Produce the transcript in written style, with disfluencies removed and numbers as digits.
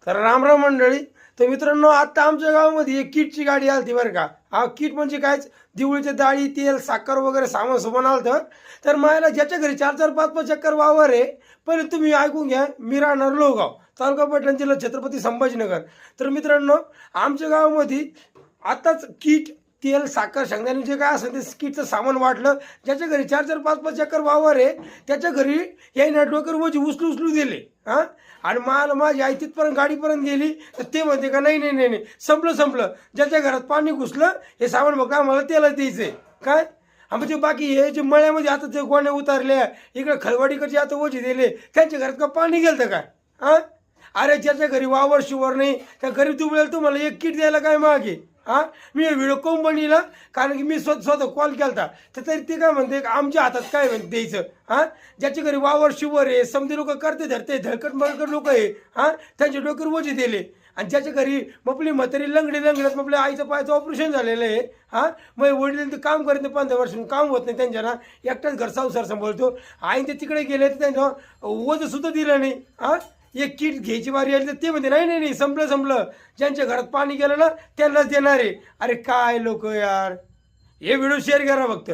तर रामराम मंडळी. तर मित्रांनो, आता आमच्या गावामध्ये एक किटची गाडी आलती बरं का. हा किट म्हणजे कायच, दिवळीचे डाळी, तेल, साखर वगैरे सामान सुमान आलतं. तर मला ज्याच्या घरी 4-4, 5-5 चक्कर वावर आहे, पहिले तुम्ही ऐकून घ्या. मी राहणार लोहगाव, तालुका पैठण, जिल्हा छत्रपती संभाजीनगर. तर मित्रांनो, आमच्या गावामध्ये आताच किट, तेल, साखर, शेंगदाणे जे काय असेल ते किटचं सामान वाटलं. ज्याच्या घरी 4-4, 5-5 चक्कर वावर आहे त्याच्या घरी यायना डोकर वजी उचलू दिले. हां, आणि मला माझी आई तिथपर्यंत गाडीपर्यंत गेली तर ते म्हणते का नाही नाही नाही नाही, संपलं. ज्याच्या घरात पाणी घुसलं हे सामान बघा आम्हाला त्याला द्यायचंय काय. आम्ही ते बाकी हे जे मळ्यामध्ये आता ते गोण्या उतारल्या, इकडे खलवाडीकडचे आता ओझी दिले, त्यांच्या घरात का पाणी गेलं काय. हां, अरे ज्याच्या घरी वावर शिवर नाही त्या गरीब दुबळ्याला तुम्हाला एक किट द्यायला काय मागे. हां, मी व्हिडिओ कोण बनविला कारण की मी स्वतः कॉल केला तर तरी ते काय म्हणते आमच्या हातात काय म्हणते द्यायचं. हां, ज्याच्या घरी वावर शिवर आहे, समधी लोक करते धरते, धडकट मळकट लोक आहे. हां, त्यांच्या डोक्यावर वजी दिले. आणि ज्याच्या घरी मपली म्हातारी लंगड्यात आपल्या आईचं पायाचं ऑपरेशन झालेलं आहे. हां, मग वडील ते काम करत नाही, 15 वर्ष काम होत नाही त्यांच्या ना, एकटाच घर संसार सांभाळतो. आई ते तिकडे गेले तर त्यांना वजन सुद्धा दिलं नाही. हां, एक किट घ्यायची वारी आली तर ते म्हणते नाही नाही नाही, संपलं. ज्यांच्या घरात पाणी गेलं ना त्यांनाच देणार आहे. अरे काय लोक यार, हे व्हिडिओ शेअर करा फक्त.